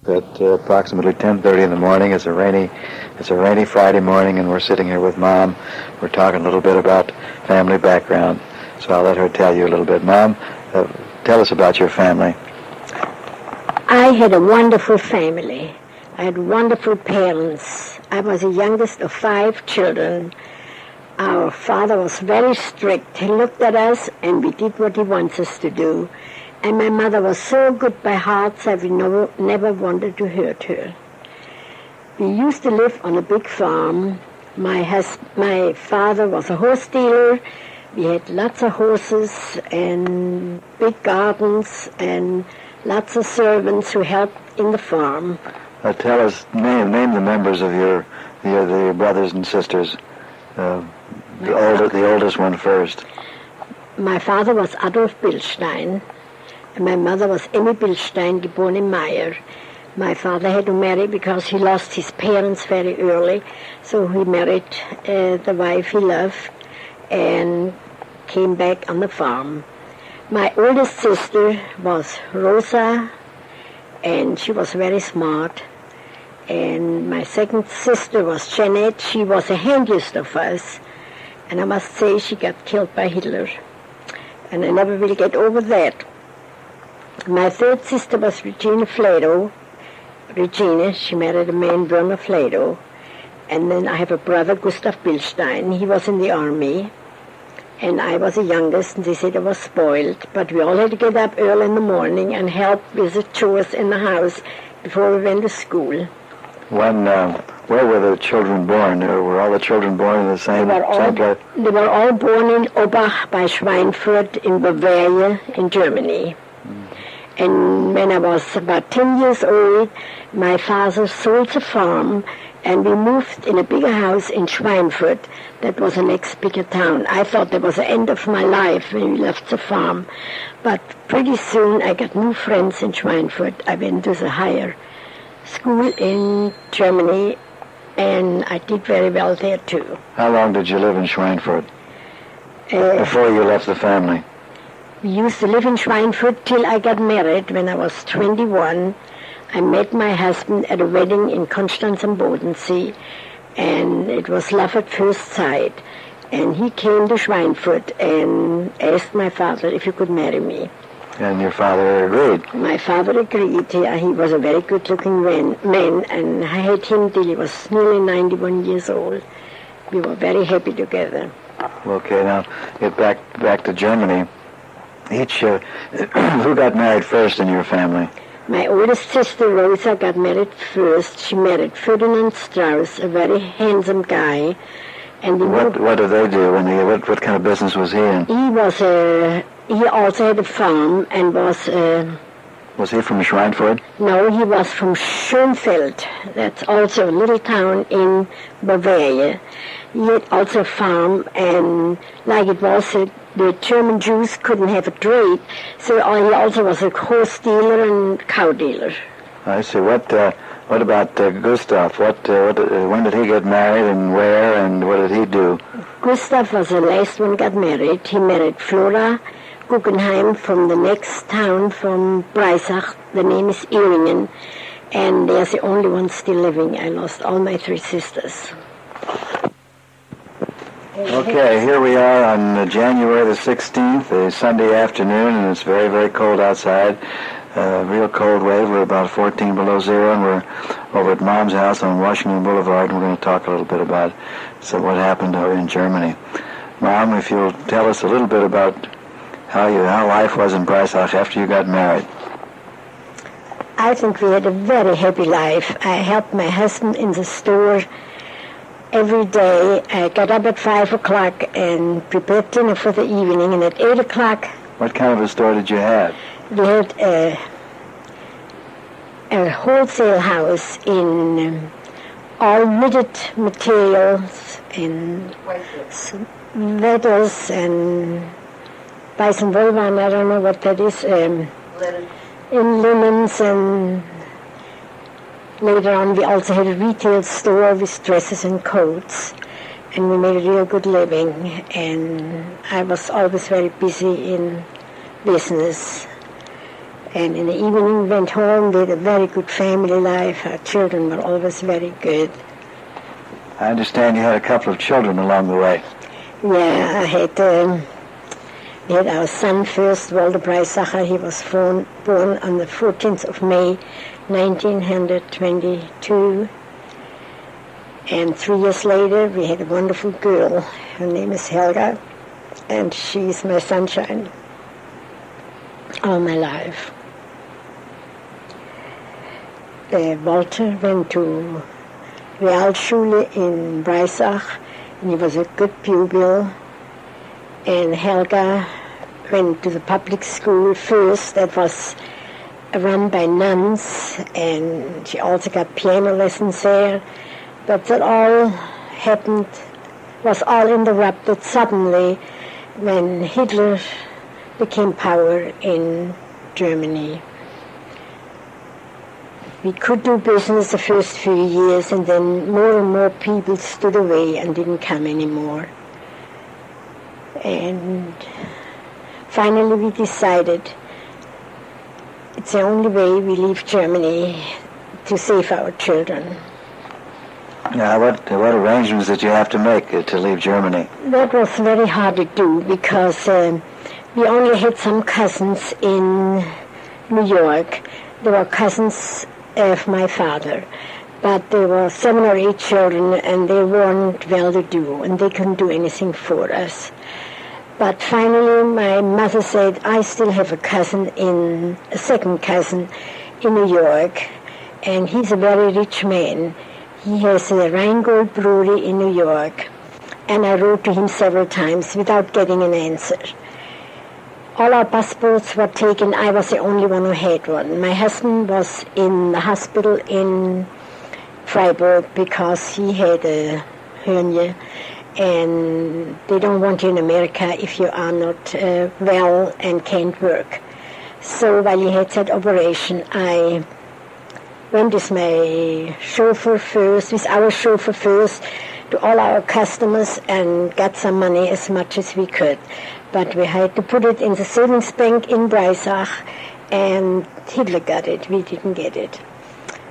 At approximately 10:30 in the morning. It's a rainy Friday morning, and we're sitting here with Mom. We're talking a little bit about family background, so I'll let her tell you a little bit. Mom, tell us about your family. I had a wonderful family. I had wonderful parents. I was the youngest of 5 children. Our father was very strict. He looked at us, and we did what he wants us to do. And my mother was so good by heart that we never wanted to hurt her. We used to live on a big farm. My father was a horse dealer. We had lots of horses and big gardens and lots of servants who helped in the farm. Tell us, name the members of your brothers and sisters. The oldest one first. My father was Adolf Billstein. And my mother was Emmy Billstein, born in Meyer. My father had to marry because he lost his parents very early, so he married the wife he loved and came back on the farm. My oldest sister was Rosa, and she was very smart. And my second sister was Janet. She was the handiest of us, and I must say she got killed by Hitler. And I never will get over that. My third sister was Regina Flado. Regina, she married a man, Werner Flado. And then I have a brother, Gustav Billstein. He was in the army. And I was the youngest, and they said I was spoiled. But we all had to get up early in the morning and help with the chores in the house before we went to school. Where were the children born? Were all the children born in the same place? They were all born in Obach by Schweinfurt in Bavaria in Germany. And when I was about 10 years old, my father sold the farm, and we moved in a bigger house in Schweinfurt. That was the next bigger town. I thought that was the end of my life when we left the farm. But pretty soon I got new friends in Schweinfurt. I went to the higher school in Germany, and I did very well there too. How long did you live in Schweinfurt before you left the family? We used to live in Schweinfurt till I got married when I was 21. I met my husband at a wedding in Konstanz am Bodensee, and it was love at first sight. And he came to Schweinfurt and asked my father if he could marry me. And your father agreed? My father agreed. He was a very good-looking man, and I had him till he was nearly 91 years old. We were very happy together. Okay, now get back to Germany. Who got married first in your family? My oldest sister, Rosa, got married first. She married Ferdinand Strauss, a very handsome guy. And what did they do? What kind of business was he in? He also had a farm and was... Was he from Schweinfurt? No, he was from Schönfeld. That's also a little town in Bavaria. He had also a farm, and like it was, the German Jews couldn't have a trade, so he also was a horse dealer and cow dealer. I see. What about Gustav? When did he get married, and where, and what did he do? Gustav was the last one got married. He married Flora Guggenheim from the next town from Breisacher. The name is Ehringen, and they're the only ones still living. I lost all my 3 sisters. Okay, here we are on January the 16th, a Sunday afternoon, and it's very, very cold outside. Real cold wave. We're about 14 below zero, and we're over at Mom's house on Washington Boulevard, and we're going to talk a little bit about what happened in Germany. Mom, if you'll tell us a little bit about how life was in Breisach after you got married. I think we had a very happy life. I helped my husband in the store every day. I got up at 5 o'clock and prepared dinner for the evening, and at 8 o'clock... What kind of a store did you have? We had a wholesale house in all knitted materials, in leathers and Weißenwollwaren, I don't know what that is, in linens, and later on we also had a retail store with dresses and coats, and we made a real good living, and I was always very busy in business. And in the evening went home. We had a very good family life. Our children were always very good. I understand you had a couple of children along the way. Yeah, we had our son first, Walter Breisacher. He was born on the 14th of May, 1922. And 3 years later, we had a wonderful girl. Her name is Helga, and she's my sunshine all my life. Walter went to Realschule in Breisach, and he was a good pupil. And Helga went to the public school first. That was run by nuns, and she also got piano lessons there. But that all happened, was all interrupted suddenly when Hitler became power in Germany. We could do business the first few years, and then more and more people stood away and didn't come anymore. And finally we decided it's the only way we leave Germany to save our children. Now, what arrangements did you have to make to leave Germany? That was very hard to do because we only had some cousins in New York. They were cousins of my father, but there were 7 or 8 children, and they weren't well-to-do, and they couldn't do anything for us. But finally, my mother said, I still have a second cousin in New York, and he's a very rich man. He has a Rheingold brewery in New York, and I wrote to him several times without getting an answer. All our passports were taken. I was the only one who had one. My husband was in the hospital in Freiburg because he had a hernia, and they don't want you in America if you are not well and can't work. So while he had that operation, I went with my chauffeur first, to all our customers and got some money as much as we could. But we had to put it in the savings bank in Breisach, and Hitler got it. We didn't get it.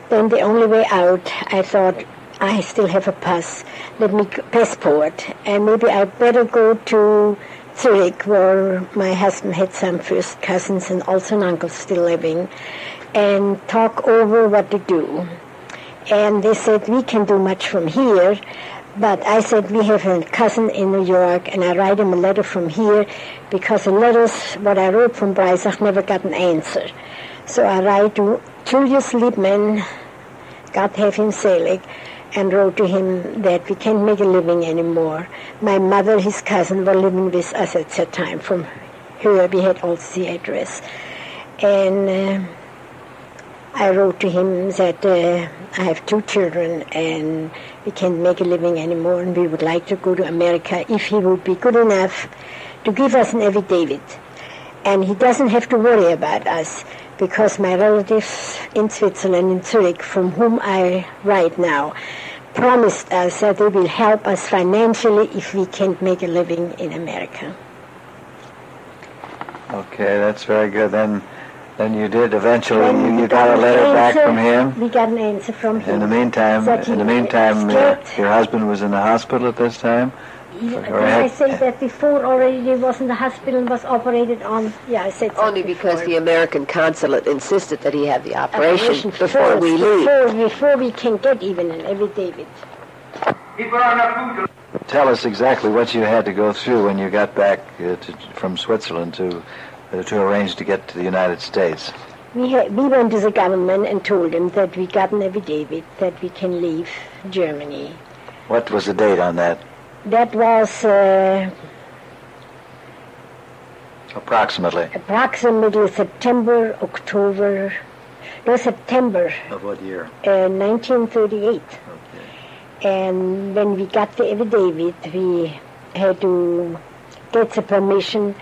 Then the only way out, I thought, I still have a passport, and maybe I better go to Zurich, where my husband had some first cousins and also an uncle still living, and talk over what to do. And they said, we can do much from here, but I said, we have a cousin in New York, and I write him a letter from here, because the letters, what I wrote from Breisach, never got an answer. So I write to Julius Liebman, God have him selig, and wrote to him that we can't make a living anymore. My mother, his cousin, were living with us at that time. From her, we had also the address. And I wrote to him that I have 2 children and we can't make a living anymore, and we would like to go to America if he would be good enough to give us an affidavit. And he doesn't have to worry about us, because my relatives in Switzerland, in Zurich, from whom I write now, promised us that they will help us financially if we can't make a living in America. Okay, that's very good. Then you did eventually. You got a letter back from him. We got an answer from him. In the meantime, your husband was in the hospital at this time. Did I say that before already? He was in the hospital and was operated on. Yeah, I said only because the American consulate insisted that he have the operation before we leave. Before we can get even an affidavit. Tell us exactly what you had to go through when you got back from Switzerland to arrange to get to the United States. We went to the government and told them that we got an affidavit that we can leave Germany. What was the date on that? That was approximately September. Of what year? 1938. Okay. And when we got the affidavit, we had to get the permission.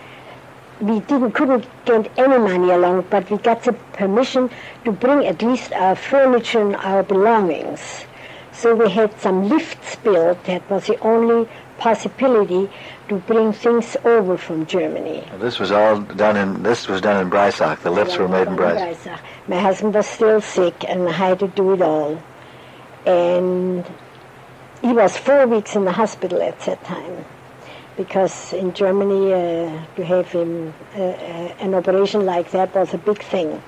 We couldn't get any money along, but we got the permission to bring at least our furniture and our belongings. So we had some lifts built. That was the only possibility to bring things over from Germany. Well, this was done in Breisacher. The lifts were made in Breisacher. My husband was still sick, and I had to do it all. And he was 4 weeks in the hospital at that time, because in Germany to have him an operation like that was a big thing.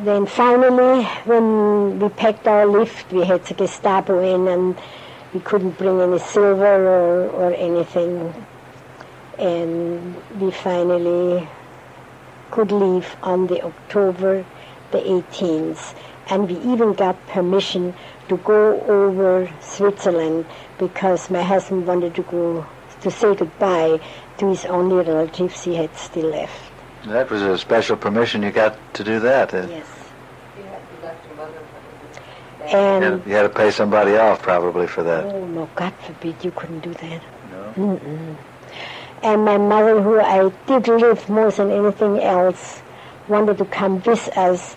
Then finally, when we packed our lift, we had the Gestapo in, and we couldn't bring any silver or anything. And we finally could leave on the October the 18th. And we even got permission to go over Switzerland, because my husband wanted to go to say goodbye to his only relatives he had still left. That was a special permission you got to do that. Yes. And you had to pay somebody off probably for that. Oh, no, God forbid you couldn't do that. No? Mm-mm. And my mother, who I did live more than anything else, wanted to come with us.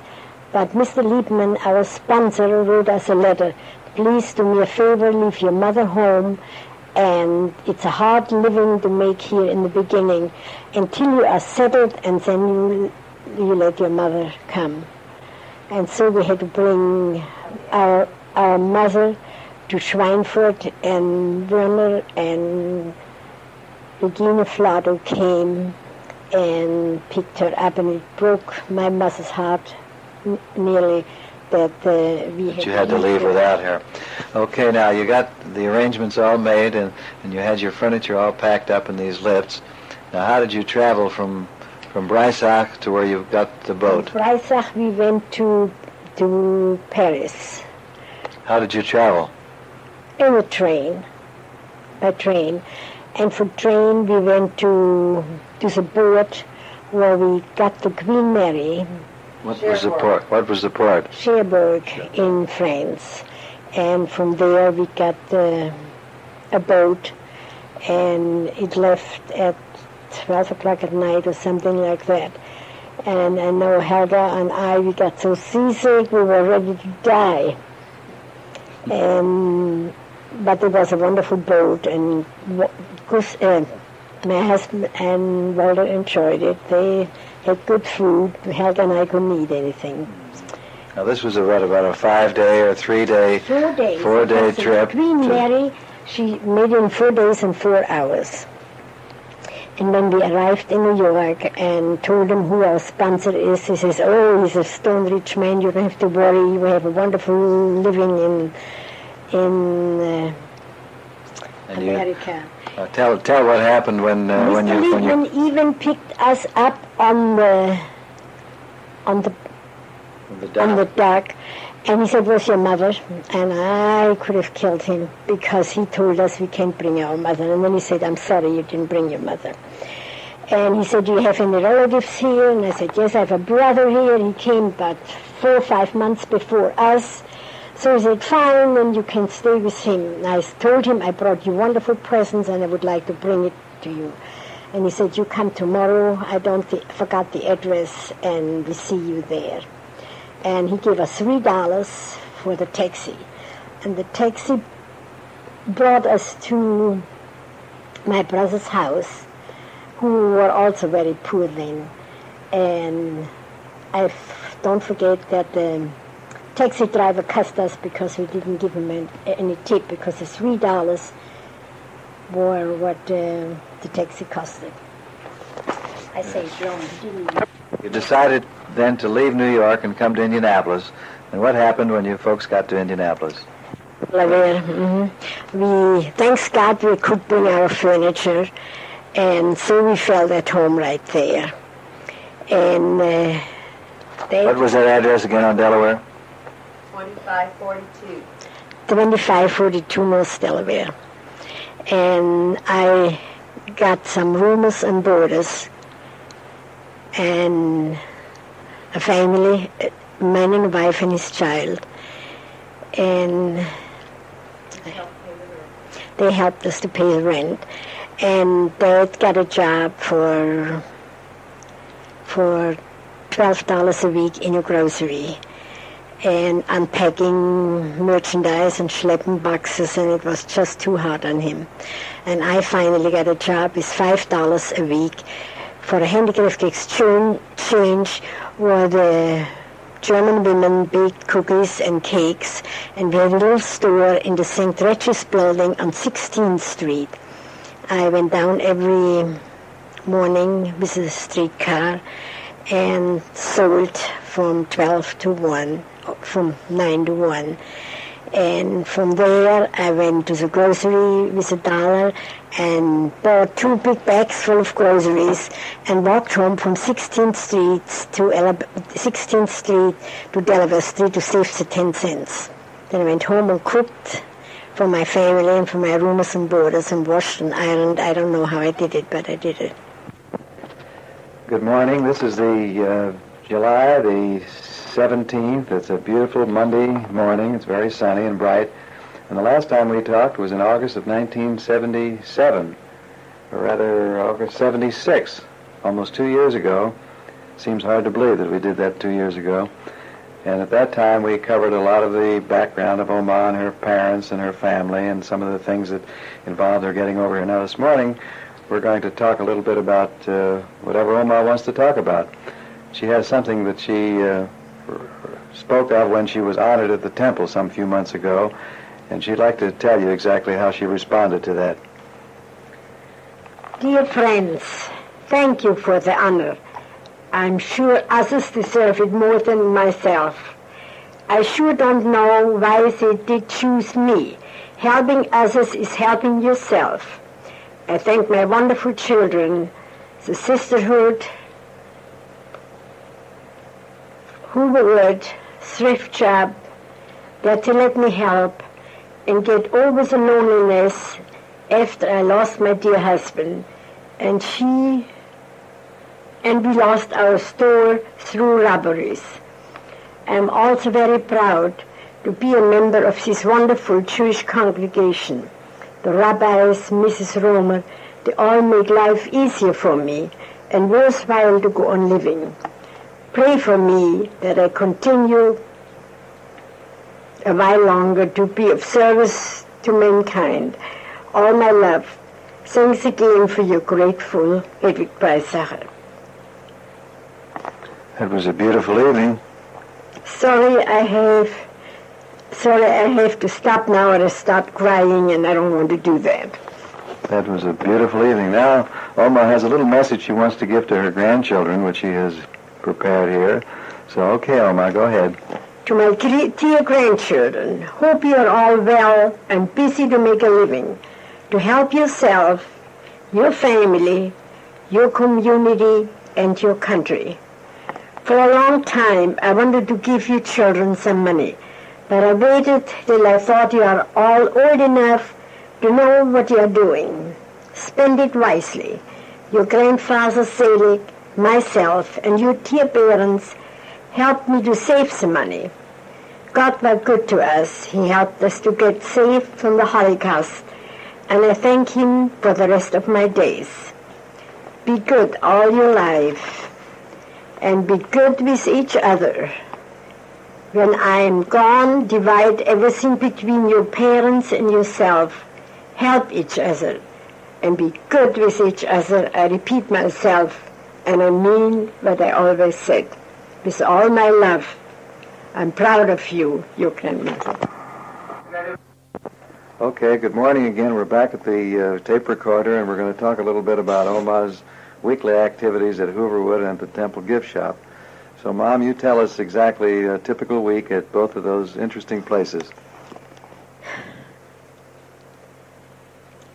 But Mr. Liebman, our sponsor, wrote us a letter. Please do me a favor, leave your mother home. And it's a hard living to make here in the beginning until you are settled, and then you let your mother come. And so we had to bring our mother to Schweinfurt, and Werner and Regina Flado came and picked her up, and it broke my mother's heart nearly that we had. You had to leave without her. Okay, now you got the arrangements all made, and you had your furniture all packed up in these lifts. Now, how did you travel from Breisach to where you got the boat? From Breisach we went to Paris. How did you travel? In a train, by train. And for train we went to the port where we got the Queen Mary. What was the port? Cherbourg in France. And from there we got a boat, and it left at 12 o'clock at night or something like that. And I know Helga and I, we got so seasick, we were ready to die. But it was a wonderful boat, and my husband and Walter enjoyed it. They had good food. Helga and I couldn't eat anything. Now this was about a 5-day or 3-day, 4-day trip. Queen Mary, she made it in 4 days and 4 hours. And when we arrived in New York and told him who our sponsor is, he says, "Oh, he's a stone rich man. You don't have to worry. You have a wonderful living in America." Tell what happened when you even picked us up on the dock, and he said, "Where's your mother?" And I could have killed him, because he told us we can't bring our mother. And then he said, "I'm sorry you didn't bring your mother." And he said, "Do you have any relatives here?" And I said, "Yes, I have a brother here. He came about 4 or 5 months before us." So he said, "Fine, then you can stay with him." And I told him, "I brought you wonderful presents, and I would like to bring it to you." And he said, "You come tomorrow. I forgot the address, and we see you there." And he gave us $3 for the taxi. And the taxi brought us to my brother's house, who were also very poor then. And I don't forget that the taxi driver cussed us because we didn't give him any tip, because the $3 were what the taxi costed. I say it wrong, didn't you? You decided then to leave New York and come to Indianapolis. And what happened when you folks got to Indianapolis? We, thanks God, we could bring our furniture, and so we felt at home right there. And what was that address again on Delaware? 2542. 2542 North Delaware. And I got some roomers and boarders, and a family, a man and a wife and his child. And they helped us to pay the rent. And Dad got a job for $12 a week in a grocery. and unpacking merchandise and schlepping boxes, and it was just too hard on him. And I finally got a job with $5 a week for a handicraft exchange where the German women baked cookies and cakes, and we had a little store in the St. Regis building on 16th Street. I went down every morning with a streetcar and sold from 12 to 1, from 9 to 1. And from there I went to the grocery with $1 and bought 2 big bags full of groceries and walked home from 16th Street to Delaware Street to save the 10 cents. Then I went home and cooked for my family and for my roomers and boarders and washed and ironed. I don't know how I did it, but I did it. Good morning. This is the July the 17th. It's a beautiful Monday morning. It's very sunny and bright. And the last time we talked was in August of 1977, or rather August 76, almost 2 years ago. Seems hard to believe that we did that 2 years ago. And at that time we covered a lot of the background of Oma and her parents and her family and some of the things that involved her getting over here. Now this morning we're going to talk a little bit about whatever Oma wants to talk about. She has something that she spoke of when she was honored at the temple some few months ago, and she'd like to tell you exactly how she responded to that. Dear friends, thank you for the honor. I'm sure others deserve it more than myself. I sure don't know why they did choose me. Helping others is helping yourself. I thank my wonderful children, the sisterhood, Hooverwood, thrift job, that to let me help and get over the loneliness after I lost my dear husband, and we lost our store through robberies. I'm also very proud to be a member of this wonderful Jewish congregation. The rabbis, Mrs. Romer, they all make life easier for me and worthwhile to go on living. Pray for me that I continue a while longer to be of service to mankind. All my love. Thanks again for your grateful Hedwig Breisacher. It was a beautiful evening. Sorry I have to stop now or I start crying, and I don't want to do that. That was a beautiful evening. Now, Oma has a little message she wants to give to her grandchildren, which she has prepared here. So, okay, Oma, go ahead. To my dear grandchildren, hope you are all well and busy to make a living, to help yourself, your family, your community, and your country. For a long time, I wanted to give you children some money, but I waited till I thought you are all old enough to know what you are doing. Spend it wisely. Your grandfather Selig, myself, and your dear parents helped me to save some money. God was good to us. He helped us to get saved from the Holocaust, and I thank him for the rest of my days. Be good all your life, and be good with each other. When I am gone, divide everything between your parents and yourself. Help each other, and be good with each other. I repeat myself, and I mean what I always said. With all my love, I'm proud of you, your grandmother. Okay, good morning again. We're back at the tape recorder, and we're going to talk a little bit about Oma's weekly activities at Hooverwood and the Temple Gift Shop. So, Mom, you tell us exactly a typical week at both of those interesting places.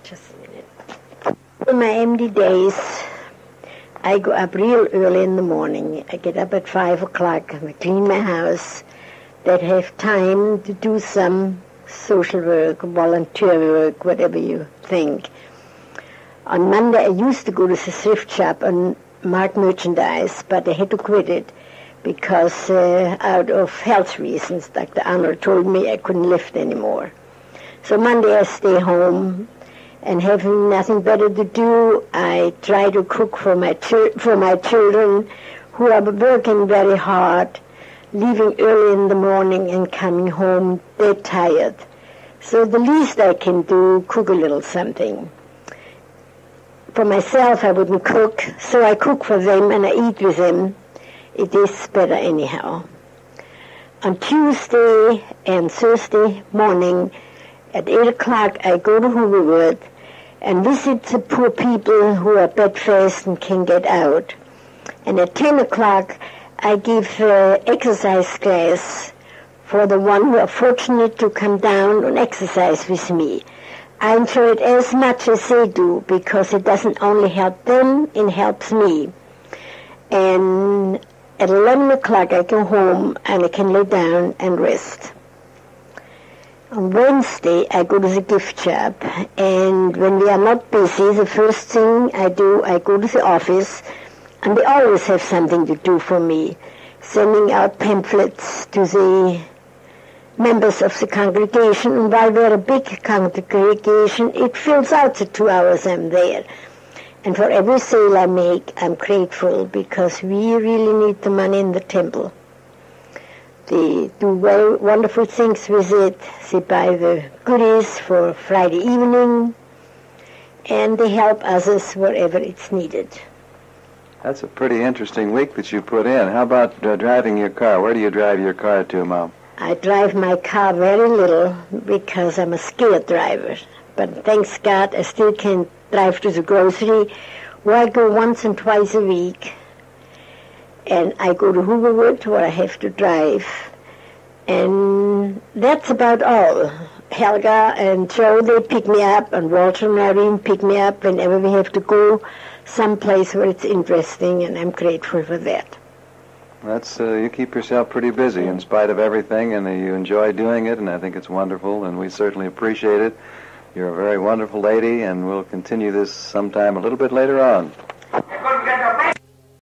Just a minute. On my empty days, I go up real early in the morning. I get up at 5 o'clock and I clean my house. That have time to do some social work, volunteer work, whatever you think. On Monday, I used to go to the thrift shop and mark merchandise, but I had to quit it because out of health reasons, Dr. Arnold told me I couldn't lift anymore. So Monday, I stay home, and having nothing better to do, I try to cook for my children who are working very hard leaving early in the morning and coming home dead tired. So the least I can do, cook a little something. For myself, I wouldn't cook, so I cook for them and I eat with them. It is better anyhow. On Tuesday and Thursday morning at 8 o'clock, I go to Hooverwood and visit the poor people who are bedfast and can get out. And at 10 o'clock, I give exercise class for the one who are fortunate to come down and exercise with me. I enjoy it as much as they do because it doesn't only help them, it helps me. And at 11 o'clock I go home and I can lay down and rest. On Wednesday I go to the gift shop, and when we are not busy, the first thing I do, I go to the office, and they always have something to do for me, sending out pamphlets to the members of the congregation, and while we're a big congregation, it fills out the 2 hours I'm there. And for every sale I make, I'm grateful because we really need the money in the temple. They do wonderful things with it. They buy the goodies for Friday evening, and they help others wherever it's needed. That's a pretty interesting week that you put in. How about driving your car? Where do you drive your car to, Mom? I drive my car very little because I'm a scared driver. But thanks God, I still can drive to the grocery, where I go once and twice a week. And I go to Hooverwood, where I have to drive. And that's about all. Helga and Joe, they pick me up, and Walter and Irene pick me up whenever we have to go someplace where it's interesting, and I'm grateful for that. That's you keep yourself pretty busy in spite of everything, and you enjoy doing it, and I think it's wonderful, and we certainly appreciate it. You're a very wonderful lady, and we'll continue this sometime a little bit later on.